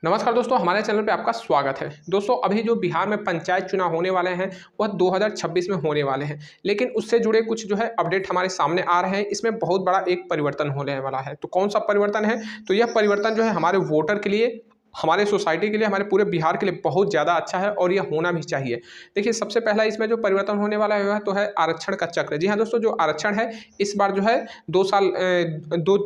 नमस्कार दोस्तों, हमारे चैनल पे आपका स्वागत है। दोस्तों, अभी जो बिहार में पंचायत चुनाव होने वाले हैं वह 2026 में होने वाले हैं, लेकिन उससे जुड़े कुछ जो है अपडेट हमारे सामने आ रहे हैं। इसमें बहुत बड़ा एक परिवर्तन होने वाला है। तो कौन सा परिवर्तन है? तो यह परिवर्तन जो है हमारे वोटर के लिए, हमारे सोसाइटी के लिए, हमारे पूरे बिहार के लिए बहुत ज़्यादा अच्छा है और यह होना भी चाहिए। देखिए, सबसे पहला इसमें जो परिवर्तन होने वाला है वह तो है आरक्षण का चक्र। जी हाँ दोस्तों, जो आरक्षण है इस बार जो है 2 साल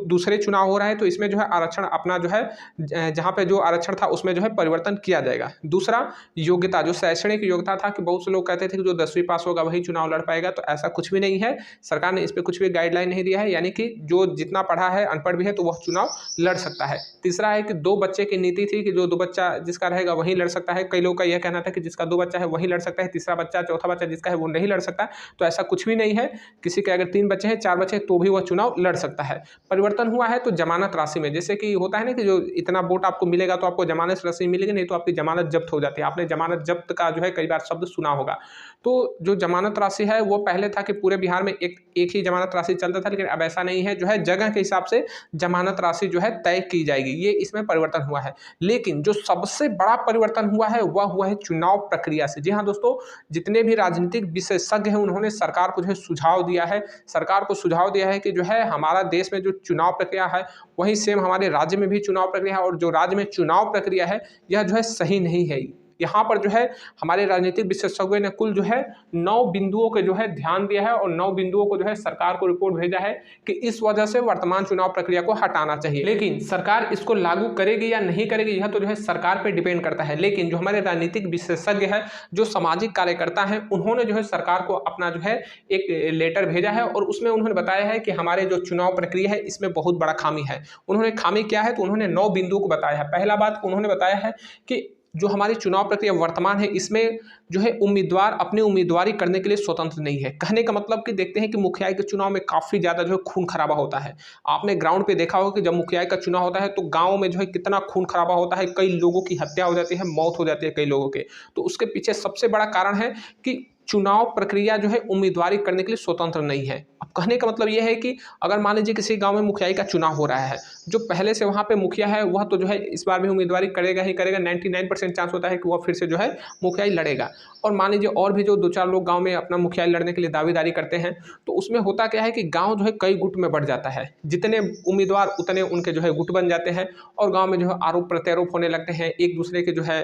दूसरे चुनाव हो रहा है, तो इसमें जो है आरक्षण अपना जो है जहाँ पे जो आरक्षण था उसमें जो है परिवर्तन किया जाएगा। दूसरा, योग्यता, जो शैक्षणिक योग्यता था कि बहुत से लोग कहते थे कि जो 10वीं पास होगा वही चुनाव लड़ पाएगा, तो ऐसा कुछ भी नहीं है। सरकार ने इस पे कुछ भी गाइडलाइन नहीं दिया है, यानी कि जो जितना पढ़ा है, अनपढ़ भी है, तो वह चुनाव लड़ सकता है। तीसरा है कि 2 बच्चे की नीति थी कि जो 2 बच्चा जिसका रहेगा वही लड़ सकता है। कई लोगों का यह कहना था कि जिसका 2 बच्चा है वही लड़ सकता है, तीसरा बच्चा, चौथा बच्चा जिसका है वो नहीं लड़ सकता। तो ऐसा कुछ भी नहीं है। किसी के अगर 3 बच्चे हैं, 4 बच्चे हैं, तो भी वह चुनाव लड़ सकता है। परिवर्तन हुआ है तो जमानत राशि में, जैसे कि होता है ना कि जो इतना वोट आपको मिलेगा तो आपको जमानत राशि मिलेगी, नहीं तो आपकी जमानत जब्त हो जाती है। आपने जमानत जब्त का जो है कई बार शब्द सुना होगा। तो जो जमानत राशि है वो पहले था कि पूरे बिहार में एक ही जमानत राशि चलता था, लेकिन अब ऐसा नहीं है। जो है जगह के हिसाब से जमानत राशि जो है तय की जाएगी, ये इसमें परिवर्तन हुआ है। लेकिन जो सबसे बड़ा परिवर्तन हुआ है वह हुआ है चुनाव प्रक्रिया से। जी हाँ दोस्तों, जितने भी राजनीतिक विशेषज्ञ हैं उन्होंने सरकार को जो है सुझाव दिया है। सरकार को सुझाव दिया है कि जो है हमारा देश में जो चुनाव प्रक्रिया है वही सेम हमारे राज्य में भी चुनाव प्रक्रिया है, और जो राज्य में चुनाव प्रक्रिया है यह जो है सही नहीं है। यहाँ पर जो है हमारे राजनीतिक विशेषज्ञों ने कुल जो है 9 बिंदुओं के जो है ध्यान दिया है, और 9 बिंदुओं को जो है सरकार को रिपोर्ट भेजा है कि इस वजह से वर्तमान चुनाव प्रक्रिया को हटाना चाहिए। लेकिन सरकार इसको लागू करेगी या नहीं करेगी यह तो जो है सरकार पर डिपेंड करता है। लेकिन जो हमारे राजनीतिक विशेषज्ञ है, जो सामाजिक कार्यकर्ता हैं, उन्होंने जो है सरकार को अपना जो है एक लेटर भेजा है, और उसमें उन्होंने बताया है कि हमारे जो चुनाव प्रक्रिया है इसमें बहुत बड़ा खामी है। उन्होंने खामी क्या है, तो उन्होंने 9 बिंदुओं को बताया है। पहला बात उन्होंने बताया है कि जो हमारी चुनाव प्रक्रिया वर्तमान है इसमें जो है उम्मीदवार अपनी उम्मीदवारी करने के लिए स्वतंत्र नहीं है। कहने का मतलब कि देखते हैं कि मुखिया के चुनाव में काफ़ी ज़्यादा जो है खून खराबा होता है। आपने ग्राउंड पे देखा होगा कि जब मुखिया का चुनाव होता है तो गांव में जो है कितना खून खराबा होता है, कई लोगों की हत्या हो जाती है, मौत हो जाती है कई लोगों के। तो उसके पीछे सबसे बड़ा कारण है कि चुनाव प्रक्रिया जो है उम्मीदवारी करने के लिए स्वतंत्र नहीं है। अब कहने का मतलब ये है कि अगर मान लीजिए किसी गांव में मुखिया का चुनाव हो रहा है, जो पहले से वहां पे मुखिया है वह तो जो है इस बार भी उम्मीदवारी करेगा ही करेगा। 99% चांस होता है कि वह फिर से जो है मुखिया लड़ेगा। और मान लीजिए और भी जो 2-4 लोग गांव में अपना मुखिया लड़ने के लिए दावेदारी करते हैं, तो उसमें होता क्या है कि गांव जो है कई गुट में बढ़ जाता है। जितने उम्मीदवार उतने उनके जो है गुट बन जाते हैं, और गाँव में जो है आरोप प्रत्यारोप होने लगते हैं, एक दूसरे के जो है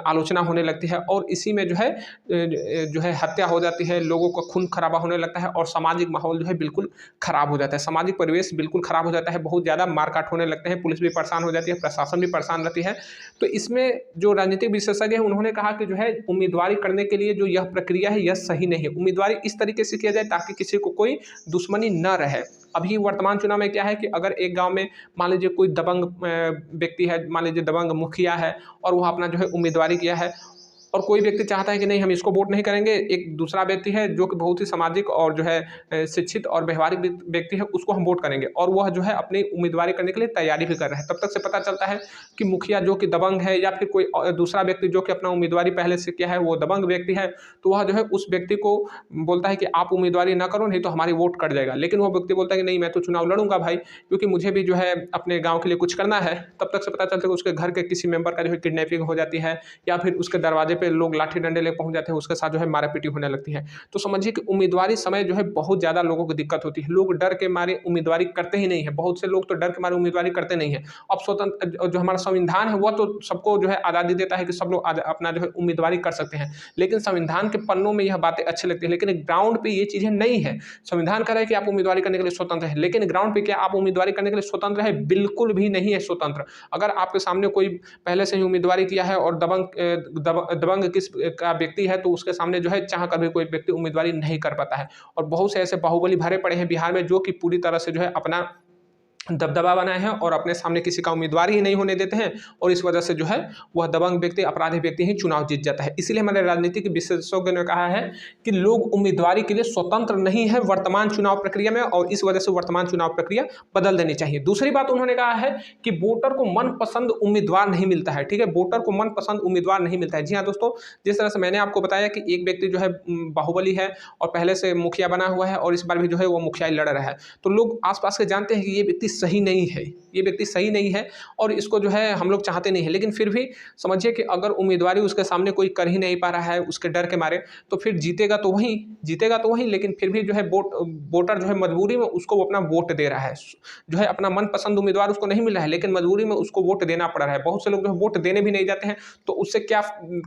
आलोचना होने लगती है, और इसी में जो है हत्या हो जाती है, लोगों का खून खराबा होने लगता है, और सामाजिक माहौल जो है बिल्कुल खराब हो जाता है। सामाजिक परिवेश बिल्कुल खराब हो जाता है, बहुत ज़्यादा मारकाट होने लगते हैं, पुलिस भी परेशान हो जाती है, प्रशासन भी परेशान रहती है। तो इसमें जो राजनीतिक विशेषज्ञ हैं उन्होंने कहा कि जो है उम्मीदवारी करने के लिए जो यह प्रक्रिया है यह सही नहीं है। उम्मीदवारी इस तरीके से किया जाए ताकि किसी को कोई दुश्मनी न रहे। अभी वर्तमान चुनाव में क्या है कि अगर एक गांव में मान लीजिए कोई दबंग व्यक्ति है, मान लीजिए दबंग मुखिया है, और वह अपना जो है उम्मीदवारी किया है, और कोई व्यक्ति चाहता है कि नहीं हम इसको वोट नहीं करेंगे, एक दूसरा व्यक्ति है जो कि बहुत ही सामाजिक और जो है शिक्षित और व्यवहारिक व्यक्ति है, उसको हम वोट करेंगे, और वह जो है अपनी उम्मीदवारी करने के लिए तैयारी भी कर रहा है। तब तक से पता चलता है कि मुखिया जो कि दबंग है, या फिर कोई दूसरा व्यक्ति जो कि अपना उम्मीदवारी पहले से किया है वो दबंग व्यक्ति है, तो वह जो है उस व्यक्ति को बोलता है कि आप उम्मीदवारी ना करो, नहीं तो हमारी वोट कट जाएगा। लेकिन वह व्यक्ति बोलता है कि नहीं, मैं तो चुनाव लड़ूंगा भाई, क्योंकि मुझे भी जो है अपने गाँव के लिए कुछ करना है। तब तक से पता चलता है कि उसके घर के किसी मेंबर का जो है किडनैपिंग हो जाती है, या फिर उसके दरवाजे पे लोग लाठी डंडे लेकर पहुंच जाते हैं, उसके साथ जो है मारापीटी होने लगती है। तो समझिए कि उम्मीदवारी समय जो है बहुत ज़्यादा लोगों को दिक्कत होती है। लोग डर के मारे उम्मीदवारी करते ही नहीं है। बहुत से लोग तो डर के मारे उम्मीदवारी करते नहीं है। अब स्वतंत्र जो हमारा संविधान है वह तो सबको जो है आज़ादी देता है कि सब लोग अपना जो है उम्मीदवारी कर सकते हैं, लेकिन संविधान के पन्नों में यह बातें अच्छी लगती है, लेकिन ग्राउंड पे ये चीज़ें नहीं है। संविधान कह रहा है कि आप उम्मीदवारी करने के लिए स्वतंत्र है, लेकिन ग्राउंड पे क्या आप उम्मीदवारी करने के लिए स्वतंत्र है? बिल्कुल भी नहीं है स्वतंत्र। अगर आपके सामने कोई पहले से ही उम्मीदवारी किया है और दबंग किस का व्यक्ति है, तो उसके सामने जो है चाह कर भी कोई व्यक्ति उम्मीदवारी नहीं कर पाता है। और बहुत से ऐसे बाहुबली भरे पड़े हैं बिहार में जो कि पूरी तरह से जो है अपना दबदबा बनाए हैं और अपने सामने किसी का उम्मीदवार ही नहीं होने देते हैं, और इस वजह से जो है वह दबंग व्यक्ति, अपराधी व्यक्ति ही चुनाव जीत जाता है। इसीलिए हमारे राजनीतिक विशेषज्ञों ने कहा है कि लोग उम्मीदवारी के लिए स्वतंत्र नहीं है वर्तमान चुनाव प्रक्रिया में, और इस वजह से वर्तमान चुनाव प्रक्रिया बदल देनी चाहिए। दूसरी बात उन्होंने कहा है कि वोटर को मनपसंद उम्मीदवार नहीं मिलता है। ठीक है, वोटर को मनपसंद उम्मीदवार नहीं मिलता है। जी हाँ दोस्तों, जिस तरह से मैंने आपको बताया कि एक व्यक्ति जो है बाहुबली है और पहले से मुखिया बना हुआ है, और इस बार भी जो है वो मुखिया लड़ रहा है, तो लोग आसपास के जानते हैं कि ये व्यक्ति सही नहीं है, ये व्यक्ति सही नहीं है और इसको जो है हम लोग चाहते नहीं है, लेकिन फिर भी समझिए कि अगर उम्मीदवारी उसके सामने कोई कर ही नहीं पा रहा है उसके डर के मारे, तो फिर जीतेगा तो वही, लेकिन फिर भी जो है वोटर जो है मजबूरी में उसको वो अपना वोट दे रहा है, जो है अपना मनपसंद उम्मीदवार उसको नहीं मिल रहा है, लेकिन मजबूरी में उसको वोट देना पड़ रहा है। बहुत से लोग जो है वोट देने भी नहीं जाते हैं, तो उससे क्या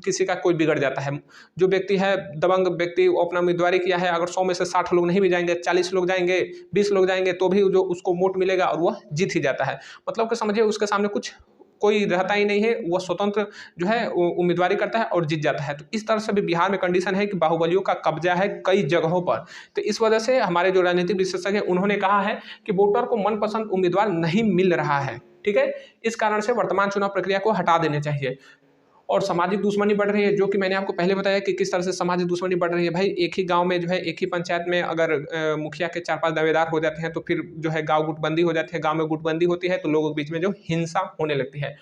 किसी का कोई बिगड़ जाता है। जो व्यक्ति है दबंग व्यक्ति, वो अपना उम्मीदवारी किया है, अगर 100 में से 60 लोग नहीं भी जाएंगे, 40 लोग जाएंगे, 20 लोग जाएंगे, तो भी जो उसको वोट मिलेगा और वह जीत ही जाता है। मतलब कि समझिए उसके सामने कुछ कोई रहता ही नहीं है, वह स्वतंत्र जो है उम्मीदवारी करता है और जीत जाता है। तो इस तरह से भी बिहार में कंडीशन है कि बाहुबलियों का कब्जा है कई जगहों पर। तो इस वजह से हमारे जो राजनीतिक विशेषज्ञ हैं उन्होंने कहा है कि वोटर को मनपसंद उम्मीदवार नहीं मिल रहा है, ठीक है। इस कारण से वर्तमान चुनाव प्रक्रिया को हटा देने चाहिए। और सामाजिक दुश्मनी बढ़ रही है, जो कि मैंने आपको पहले बताया कि किस तरह से सामाजिक दुश्मनी बढ़ रही है। भाई एक ही गांव में जो है, एक ही पंचायत में अगर मुखिया के 4-5 दावेदार हो जाते हैं, तो फिर जो है गांव गुटबंदी हो जाती है, गांव में गुटबंदी होती है, तो लोगों के बीच में जो हिंसा होने लगती है।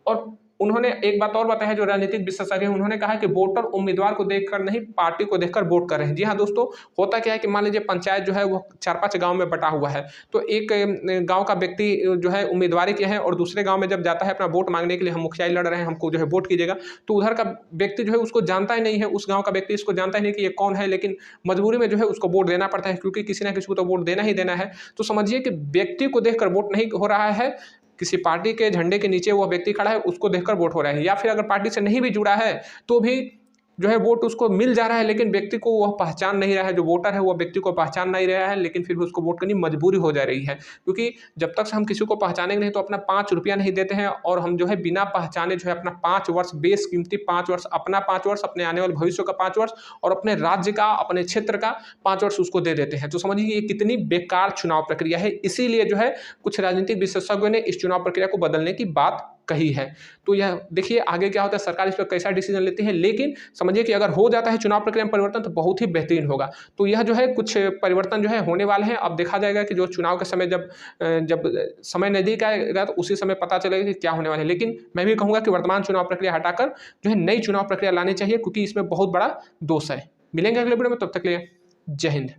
और उन्होंने एक बात और बताया, जो राजनीतिक विशेषज्ञ हैं उन्होंने कहा कि वोटर उम्मीदवार को देखकर नहीं, पार्टी को देखकर वोट कर रहे हैं। जी हाँ दोस्तों, होता क्या है कि मान लीजिए पंचायत जो है वो 4-5 गांव में बटा हुआ है, तो एक गांव का व्यक्ति जो है उम्मीदवारी किया है और दूसरे गांव में जब जाता है अपना वोट मांगने के लिए, हम मुखियाई लड़ रहे हैं, हमको जो है वोट कीजिएगा, तो उधर का व्यक्ति जो है उसको जानता ही नहीं है, उस गाँव का व्यक्ति इसको जानता ही नहीं कि ये कौन है, लेकिन मजबूरी में जो है उसको वोट देना पड़ता है, क्योंकि किसी ना किसी को तो वोट देना ही देना है। तो समझिए कि व्यक्ति को देखकर वोट नहीं हो रहा है, किसी पार्टी के झंडे के नीचे वो व्यक्ति खड़ा है उसको देखकर वोट हो रहा है, या फिर अगर पार्टी से नहीं भी जुड़ा है तो भी जो है वोट उसको मिल जा रहा है, लेकिन व्यक्ति को वह पहचान नहीं रहा है, जो वोटर है वो व्यक्ति को पहचान नहीं रहा है, लेकिन फिर भी उसको वोट करनी मजबूरी हो जा रही है। क्योंकि जब तक से हम किसी को पहचानेंगे नहीं, तो अपना 5 रुपया नहीं देते हैं, और हम जो है बिना पहचाने जो है अपना 5 वर्ष, बेशकीमती 5 वर्ष, अपना 5 वर्ष, अपने आने वाले भविष्य का 5 वर्ष और अपने राज्य का, अपने क्षेत्र का 5 वर्ष उसको दे देते हैं। तो समझिए ये कितनी बेकार चुनाव प्रक्रिया है। इसीलिए जो है कुछ राजनीतिक विशेषज्ञों ने इस चुनाव प्रक्रिया को बदलने की बात कही है। तो यह देखिए आगे क्या होता है, सरकार इस पर कैसा डिसीजन लेती है, लेकिन समझिए कि अगर हो जाता है चुनाव प्रक्रिया में परिवर्तन तो बहुत ही बेहतरीन होगा। तो यह जो है कुछ परिवर्तन जो है होने वाले हैं। अब देखा जाएगा कि जो चुनाव के समय जब समय नजदीक आएगा तो उसी समय पता चलेगा कि क्या होने वाला है। लेकिन मैं भी कहूँगा कि वर्तमान चुनाव प्रक्रिया हटाकर जो है नई चुनाव प्रक्रिया लानी चाहिए, क्योंकि इसमें बहुत बड़ा दोष है। मिलेंगे अगले वीडियो में, तब तक के लिए जय हिंद।